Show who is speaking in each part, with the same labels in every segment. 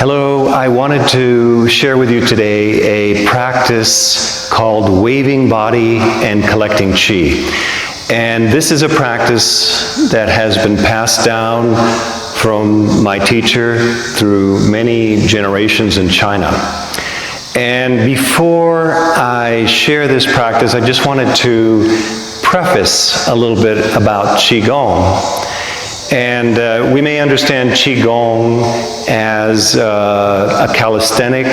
Speaker 1: Hello, I wanted to share with you today a practice called waving body and collecting Qi. And this is a practice that has been passed down from my teacher through many generations in China. And before I share this practice, I just wanted to preface a little bit about Qigong. And we may understand Qigong as a calisthenic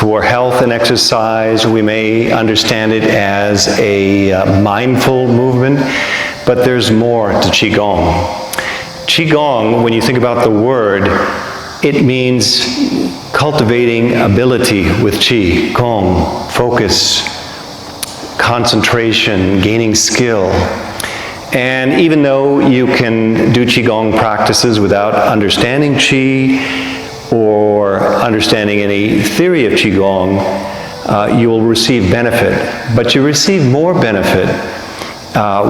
Speaker 1: for health and exercise. We may understand it as a mindful movement, but there's more to Qigong. Qigong, when you think about the word, it means cultivating ability with Qi, Gong, focus, concentration, gaining skill. And even though you can do Qigong practices without understanding Qi or understanding any theory of Qigong, you will receive benefit. But you receive more benefit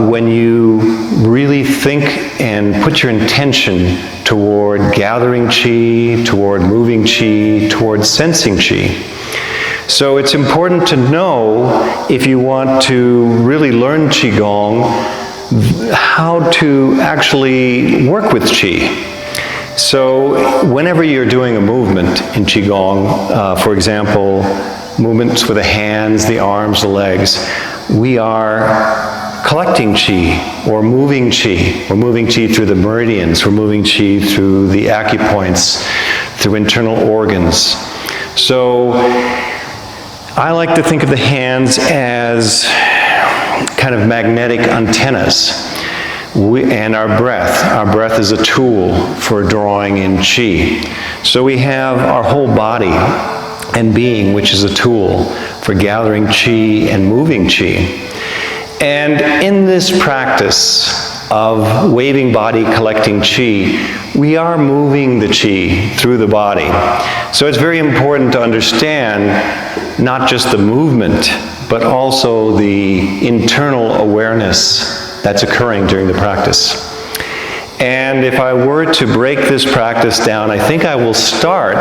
Speaker 1: when you really think and put your intention toward gathering Qi, toward moving Qi, toward sensing Qi. So it's important to know, if you want to really learn Qigong, how to actually work with Qi. So whenever you're doing a movement in Qigong, for example, movements with the hands, the arms, the legs, we are collecting Qi or moving Qi. We're moving Qi through the meridians, we're moving Qi through the acupoints, through internal organs. So I like to think of the hands as kind of magnetic antennas, and our breath is a tool for drawing in Qi. So we have our whole body and being, which is a tool for gathering Qi and moving Qi. And in this practice of waving body, collecting Qi, we are moving the Qi through the body. So it's very important to understand not just the movement, but also the internal awareness that's occurring during the practice. And if I were to break this practice down, I think I will start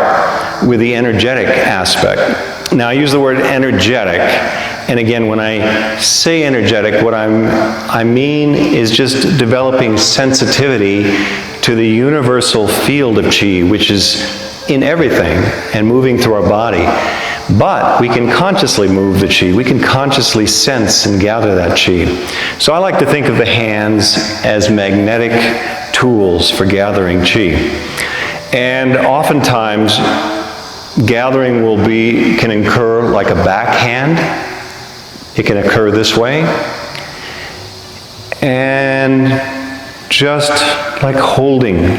Speaker 1: with the energetic aspect. Now, I use the word energetic, and again, when I say energetic, what I mean is just developing sensitivity to the universal field of Qi, which is in everything and moving through our body. But we can consciously move the Qi. We can consciously sense and gather that Qi. So I like to think of the hands as magnetic tools for gathering Qi. And oftentimes, gathering can occur like a backhand. It can occur this way. And just like holding.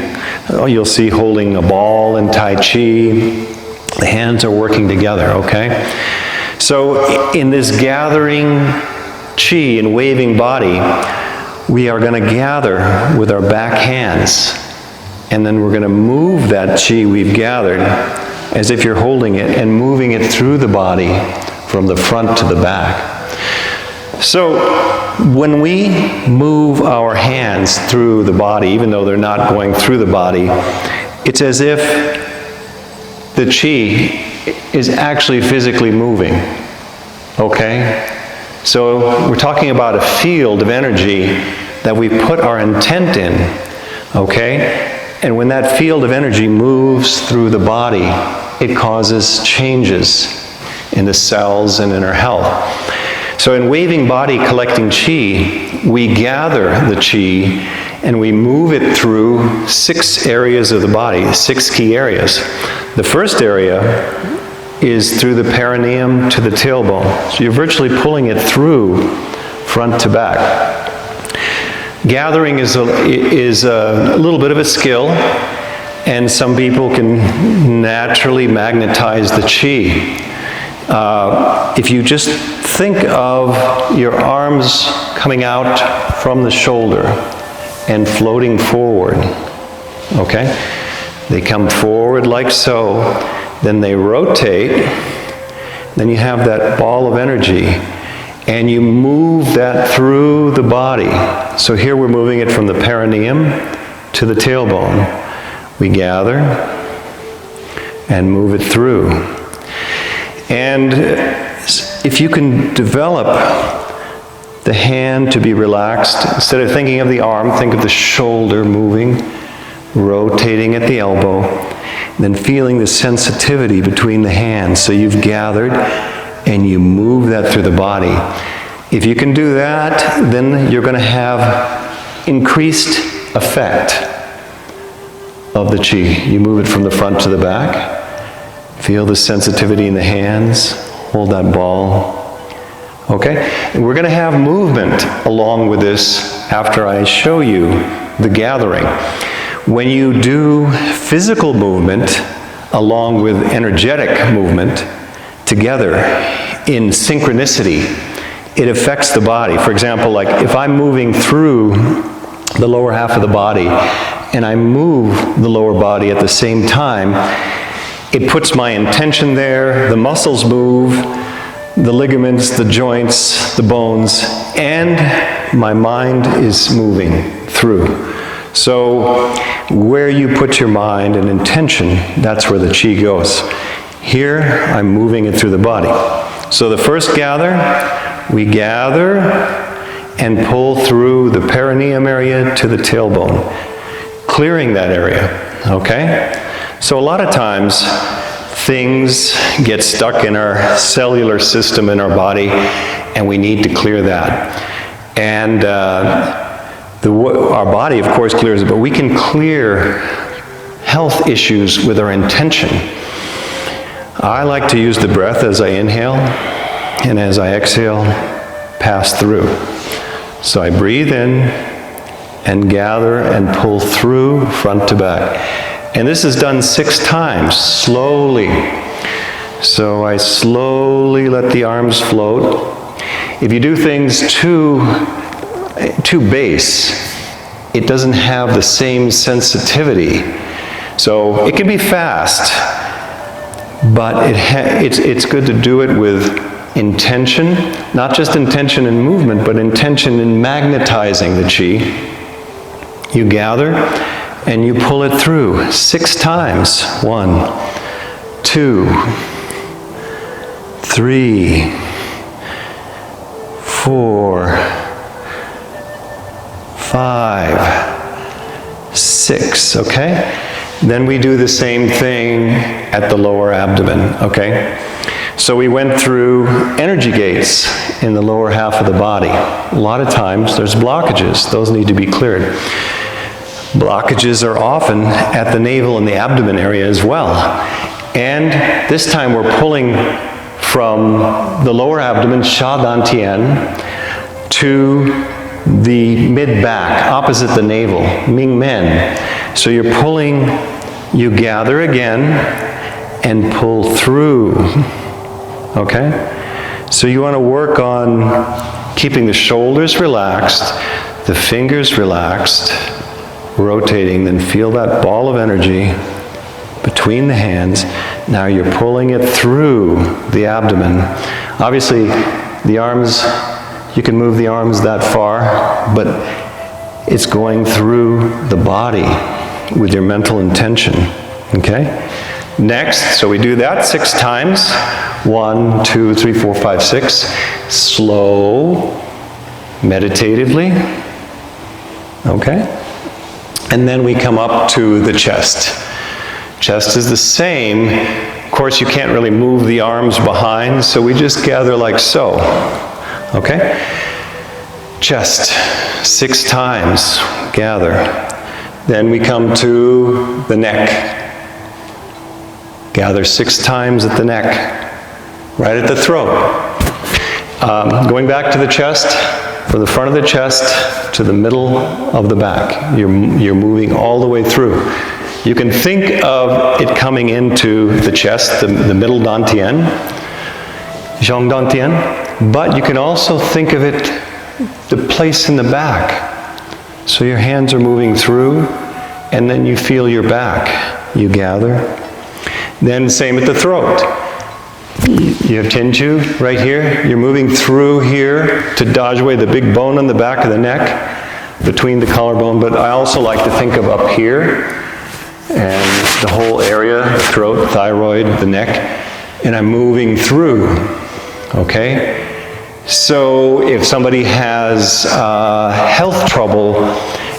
Speaker 1: You'll see holding a ball in Tai Chi. The hands are working together, okay? So in this gathering Qi and waving body, we are going to gather with our back hands, and then we're going to move that Qi we've gathered as if you're holding it and moving it through the body from the front to the back. So when we move our hands through the body, even though they're not going through the body, it's as if the Qi is actually physically moving, okay? So we're talking about a field of energy that we put our intent in, okay? And when that field of energy moves through the body, it causes changes in the cells and in our health. So in waving body, collecting Qi, we gather the Qi and we move it through 6 areas of the body, 6 key areas. The first area is through the perineum to the tailbone. So you're virtually pulling it through front to back. Gathering is a little bit of a skill, and some people can naturally magnetize the Qi. If you just think of your arms coming out from the shoulder and floating forward, okay? They come forward like so, then they rotate, then you have that ball of energy, and you move that through the body. So here we're moving it from the perineum to the tailbone. We gather, and move it through. And if you can develop the hand to be relaxed, instead of thinking of the arm, think of the shoulder moving, rotating at the elbow, then feeling the sensitivity between the hands. So you've gathered and you move that through the body. If you can do that, then you're going to have increased effect of the qi. You move it from the front to the back. Feel the sensitivity in the hands. Hold that ball. Okay? And we're going to have movement along with this after I show you the gathering. When you do physical movement along with energetic movement together in synchronicity, it affects the body. For example, like if I'm moving through the lower half of the body and I move the lower body at the same time, it puts my intention there, the muscles move, the ligaments, the joints, the bones, and my mind is moving through. So where you put your mind and intention, that's where the qi goes. Here, I'm moving it through the body. So the first gather, we gather and pull through the perineum area to the tailbone, clearing that area, okay? So a lot of times, things get stuck in our cellular system in our body, and we need to clear that. And our body, of course, clears it, but we can clear health issues with our intention. I like to use the breath as I inhale, and as I exhale, pass through. So I breathe in, and gather and pull through front to back. And this is done 6 times, slowly. So I slowly let the arms float. If you do things too base, it doesn't have the same sensitivity. So it can be fast, but it's good to do it with intention, not just intention in movement, but intention in magnetizing the qi. You gather and you pull it through 6 times. 1, 2, 3, 4, 5, 6, okay? Then we do the same thing at the lower abdomen, okay? So we went through energy gates in the lower half of the body. A lot of times there's blockages. Those need to be cleared. Blockages are often at the navel and the abdomen area as well. And this time we're pulling from the lower abdomen, Sha Dan Tian, to the mid-back, opposite the navel, Ming Men. So you're pulling, you gather again, and pull through. Okay? So you want to work on keeping the shoulders relaxed, the fingers relaxed, rotating, then feel that ball of energy between the hands. Now you're pulling it through the abdomen. Obviously, the arms, you can move the arms that far, but it's going through the body with your mental intention, okay? Next, so we do that 6 times. 1, 2, 3, 4, 5, 6. Slow, meditatively, okay? And then we come up to the chest. Chest is the same. Of course, you can't really move the arms behind, so we just gather like so. Okay? Chest, 6 times, gather. Then we come to the neck. Gather 6 times at the neck, right at the throat. Going back to the chest, from the front of the chest to the middle of the back. You're moving all the way through. You can think of it coming into the chest, the middle dantian, Zhong dantian, but you can also think of it, the place in the back. So your hands are moving through, and then you feel your back. You gather. Then same at the throat. You have Tenju right here. You're moving through here to dodge away the big bone on the back of the neck, between the collarbone, but I also like to think of up here and the whole area, throat, thyroid, the neck, and I'm moving through, okay? So if somebody has health trouble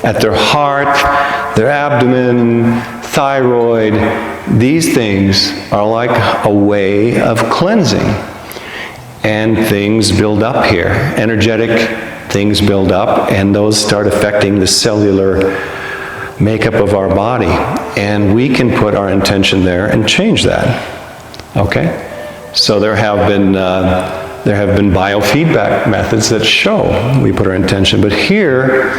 Speaker 1: at their heart, their abdomen, thyroid, these things are like a way of cleansing. And things build up here. Energetic things build up, and those start affecting the cellular makeup of our body. And we can put our intention there and change that. Okay? So there have been biofeedback methods that show we put our intention. But here,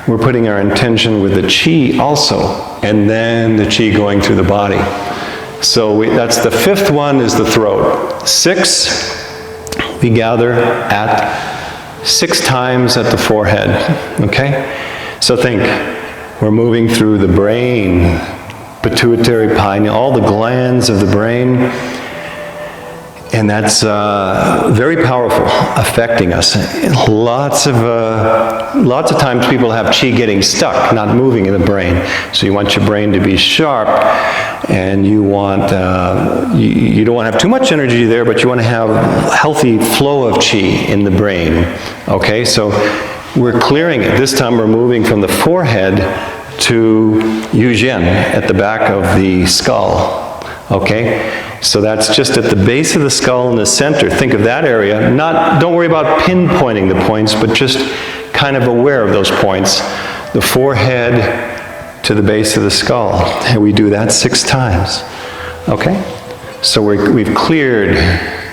Speaker 1: we're putting our intention with the qi also, and then the qi going through the body. So that's the fifth one, is the throat. 6, we gather at 6 times at the forehead, okay? So think, we're moving through the brain, pituitary, pineal, all the glands of the brain, and that's very powerful, affecting us. Lots of times people have qi getting stuck, not moving in the brain. So you want your brain to be sharp, and you want, you don't want to have too much energy there, but you want to have a healthy flow of qi in the brain. Okay, so we're clearing it. This time we're moving from the forehead to Yuzhen at the back of the skull. Okay? So that's just at the base of the skull in the center. Think of that area. Don't worry about pinpointing the points, but just kind of aware of those points. The forehead to the base of the skull. And we do that 6 times. Okay? So we've cleared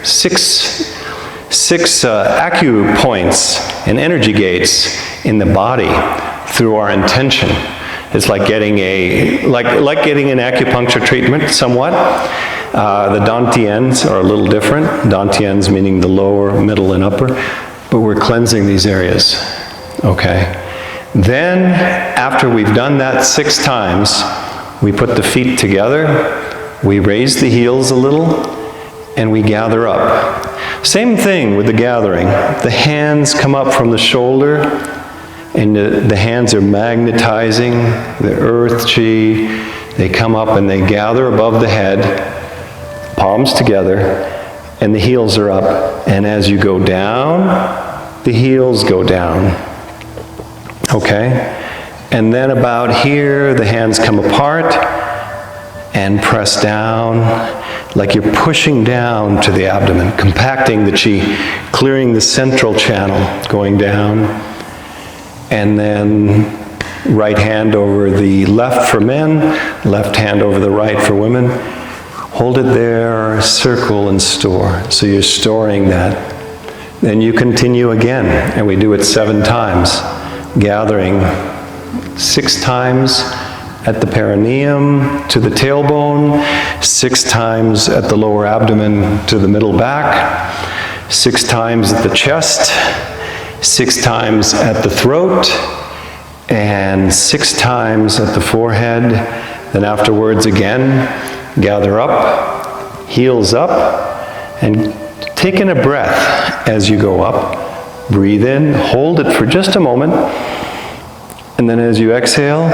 Speaker 1: six acupoints and energy gates in the body through our intention. It's like getting like getting an acupuncture treatment somewhat. The dantians are a little different. Dantians meaning the lower, middle, and upper. But we're cleansing these areas. Okay. Then, after we've done that 6 times, we put the feet together, we raise the heels a little, and we gather up. Same thing with the gathering. The hands come up from the shoulder, and the hands are magnetizing the earth qi. They come up and they gather above the head, palms together, and the heels are up. And as you go down, the heels go down. Okay? And then about here, the hands come apart and press down, like you're pushing down to the abdomen, compacting the qi, clearing the central channel, going down. And then right hand over the left for men, left hand over the right for women. Hold it there, circle and store. So you're storing that. Then you continue again, and we do it 7 times, gathering 6 times at the perineum to the tailbone, 6 times at the lower abdomen to the middle back, 6 times at the chest, 6 times at the throat, and 6 times at the forehead. Then afterwards again, gather up, heels up, and take in a breath as you go up. Breathe in, hold it for just a moment, and then as you exhale,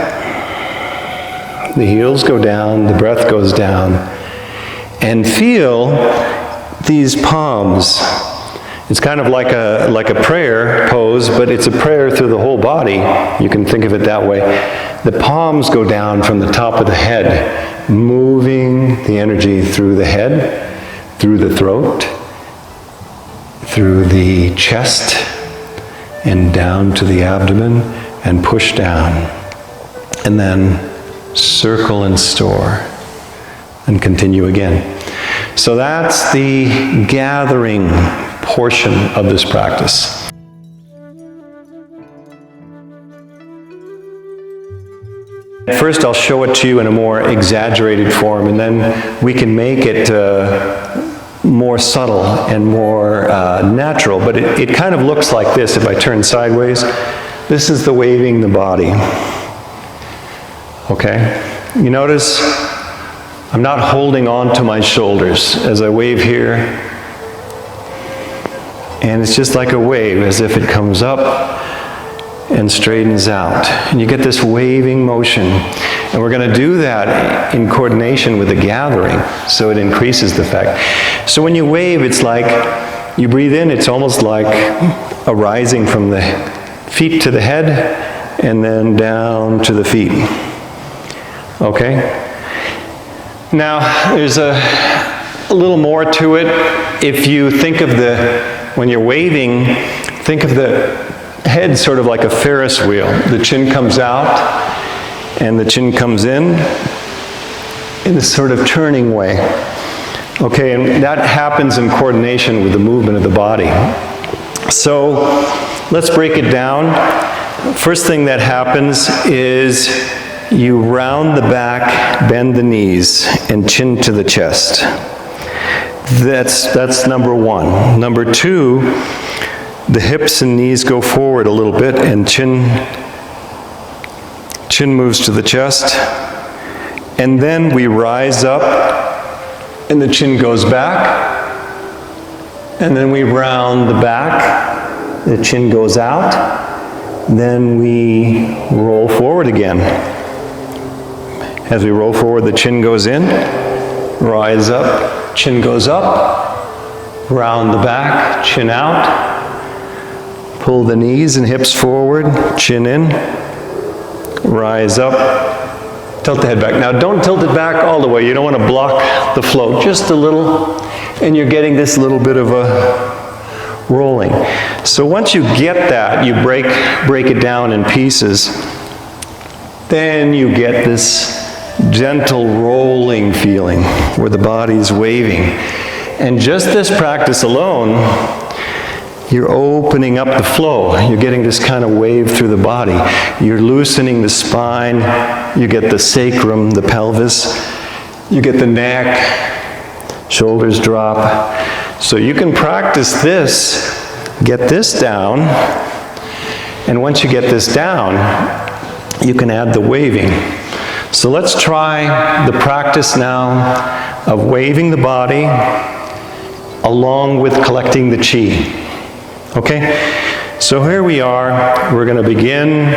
Speaker 1: the heels go down, the breath goes down, and feel these palms. It's kind of like a prayer pose, but it's a prayer through the whole body. You can think of it that way. The palms go down from the top of the head, moving the energy through the head, through the throat, through the chest, and down to the abdomen, and push down. And then circle and store, and continue again. So that's the gathering portion of this practice. First, I'll show it to you in a more exaggerated form, and then we can make it more subtle and more natural. But it kind of looks like this if I turn sideways. This is the waving the body. Okay? You notice I'm not holding on to my shoulders as I wave here. And it's just like a wave, as if it comes up and and straightens out. And you get this waving motion. And we're going to do that in coordination with the gathering, so it increases the effect. So when you wave, it's like you breathe in, it's almost like a rising from the feet to the head and then down to the feet. Okay? Now, there's a little more to it. If you think of when you're waving, think of the head sort of like a Ferris wheel. The chin comes out and the chin comes in this sort of turning way. Okay, and that happens in coordination with the movement of the body. So let's break it down. First thing that happens is you round the back, bend the knees, and chin to the chest. That's number one. Number two, the hips and knees go forward a little bit, and chin moves to the chest. And then we rise up, and the chin goes back. And then we round the back, the chin goes out. Then we roll forward again. As we roll forward, the chin goes in, rise up, chin goes up, round the back, chin out, pull the knees and hips forward, chin in, rise up, tilt the head back. Now don't tilt it back all the way. You don't want to block the flow, just a little, and you're getting this little bit of a rolling. So once you get that, you break it down in pieces, then you get this gentle rolling feeling where the body's waving. And just this practice alone, you're opening up the flow. You're getting this kind of wave through the body. You're loosening the spine. You get the sacrum, the pelvis. You get the neck. Shoulders drop. So you can practice this, get this down, and once you get this down, you can add the waving. So let's try the practice now of waving the body along with collecting the chi. Okay? So here we are. We're going to begin.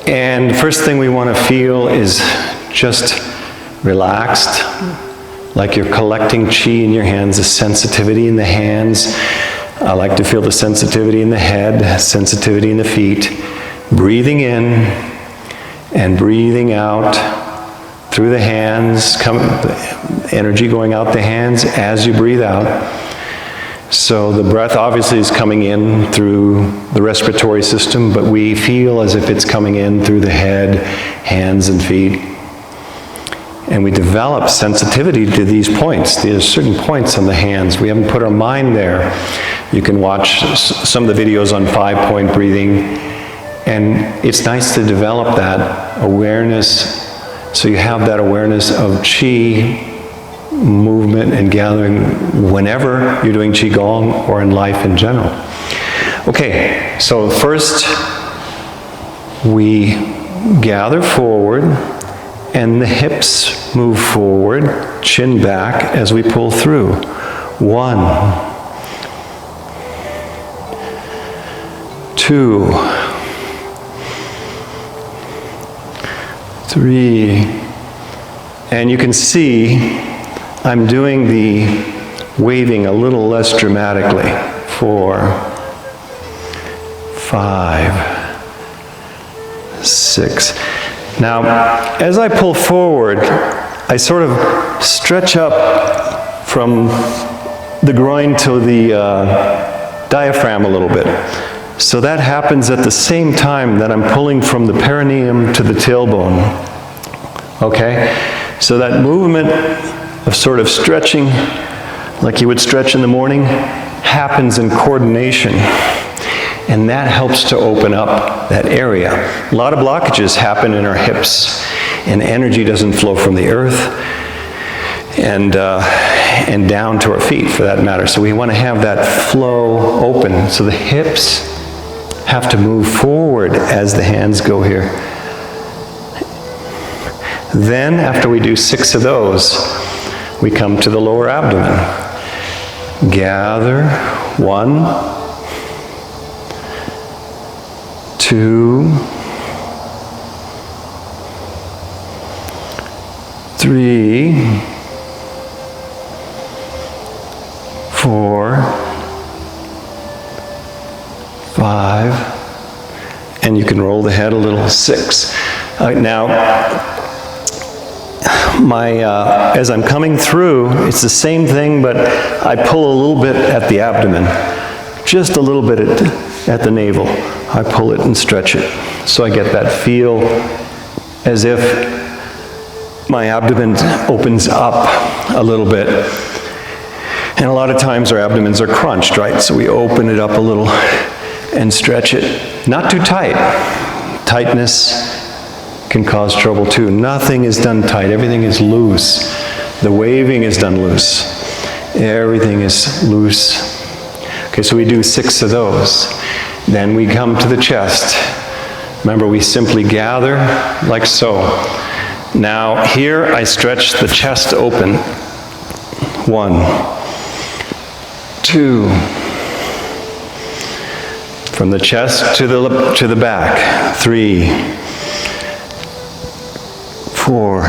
Speaker 1: And the first thing we want to feel is just relaxed, like you're collecting chi in your hands, the sensitivity in the hands. I like to feel the sensitivity in the head, sensitivity in the feet. Breathing in and breathing out through the hands, energy going out the hands as you breathe out. So the breath obviously is coming in through the respiratory system, but we feel as if it's coming in through the head, hands, and feet. And we develop sensitivity to these points. There's certain points on the hands. We haven't put our mind there. You can watch some of the videos on 5-point breathing. And it's nice to develop that awareness, so you have that awareness of chi movement and gathering whenever you're doing Qigong or in life in general. Okay, so first we gather forward and the hips move forward, chin back as we pull through. 1, 2, 3, and you can see I'm doing the waving a little less dramatically. 4, 5, 6. Now, as I pull forward, I sort of stretch up from the groin to the diaphragm a little bit. So that happens at the same time that I'm pulling from the perineum to the tailbone. Okay? So that movement of sort of stretching, like you would stretch in the morning, happens in coordination. And that helps to open up that area. A lot of blockages happen in our hips, and energy doesn't flow from the earth and down to our feet, for that matter. So we want to have that flow open. So the hips have to move forward as the hands go here. Then, after we do 6 of those, we come to the lower abdomen. Gather. 1, 2, 3, 4, 5, and you can roll the head a little, 6. Now, as I'm coming through, it's the same thing, but I pull a little bit at the abdomen, just a little bit at the navel. I pull it and stretch it, so I get that feel as if my abdomen opens up a little bit. And a lot of times our abdomens are crunched, right? So we open it up a little and stretch it. Not too tight. Tightness can cause trouble too. Nothing is done tight. Everything is loose. The waving is done loose. Everything is loose. Okay, so we do 6 of those. Then we come to the chest. Remember, we simply gather like so. Now, here I stretch the chest open. 1, 2. From the chest to the back. 3, 4,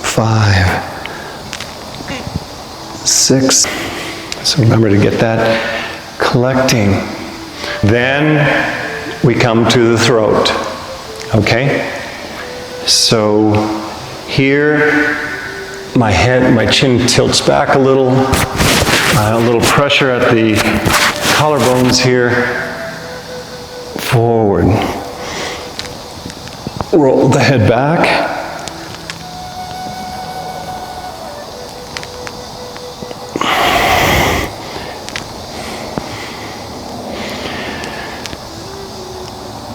Speaker 1: 5, 6. So remember to get that collecting. Then we come to the throat. Okay? So here my chin tilts back a little pressure at the collarbones here. Forward. Roll the head back.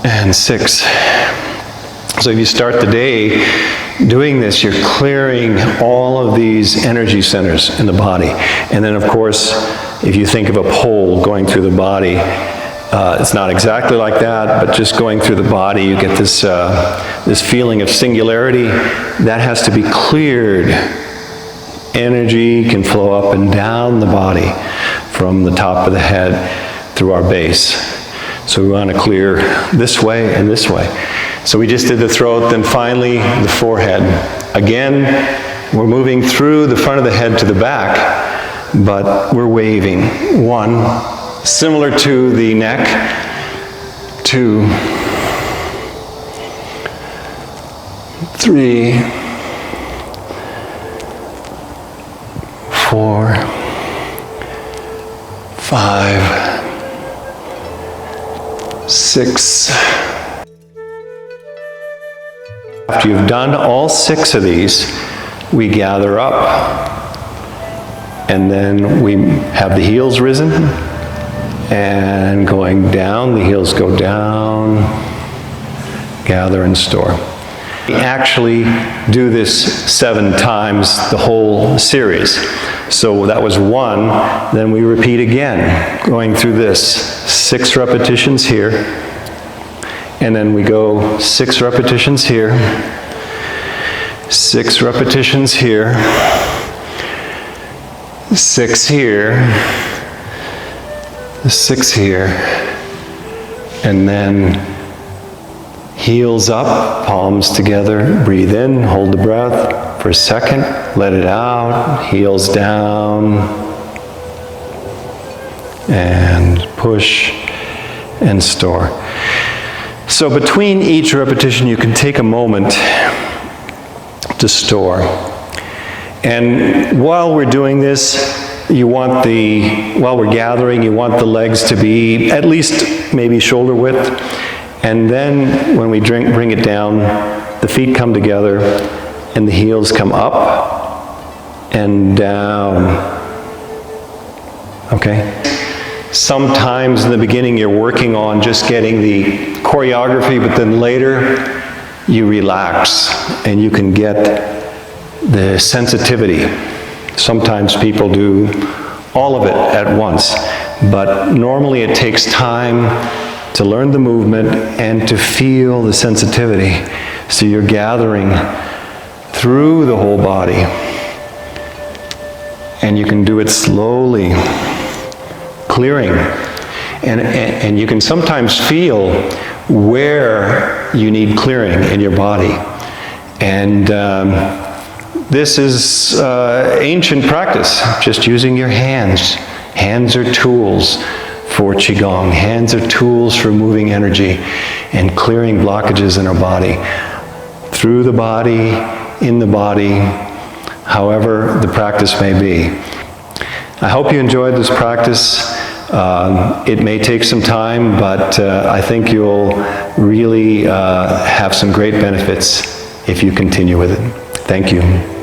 Speaker 1: And 6. So if you start the day doing this, you're clearing all of these energy centers in the body. And then of course, if you think of a pole going through the body, it's not exactly like that, but just going through the body, you get this, this feeling of singularity. That has to be cleared. Energy can flow up and down the body from the top of the head through our base. So we want to clear this way and this way. So we just did the throat, then finally the forehead. Again, we're moving through the front of the head to the back, but we're waving. 1, similar to the neck. 2, 3, 4, 5, 6. After you've done all 6 of these, we gather up. And then we have the heels risen. And going down, the heels go down. Gather and store. We actually do this 7 times, the whole series. So that was 1, then we repeat again, going through this. 6 repetitions here, and then we go 6 repetitions here, 6 repetitions here, 6 here, 6 here, and then heels up, palms together, breathe in, hold the breath for a second, let it out, heels down, and push and store. So between each repetition, you can take a moment to store. And while we're doing this, while we're gathering, you want the legs to be at least maybe shoulder width. And then when we bring it down, the feet come together and the heels come up and down. Okay? Sometimes in the beginning you're working on just getting the choreography, but then later you relax and you can get the sensitivity. Sometimes people do all of it at once, but normally it takes time to learn the movement and to feel the sensitivity. So you're gathering through the whole body. And you can do it slowly, clearing. And you can sometimes feel where you need clearing in your body. And this is ancient practice, just using your hands. Hands are tools for Qigong. Hands are tools for moving energy and clearing blockages in our body. Through the body, in the body, however the practice may be. I hope you enjoyed this practice. It may take some time, but I think you'll really have some great benefits if you continue with it. Thank you.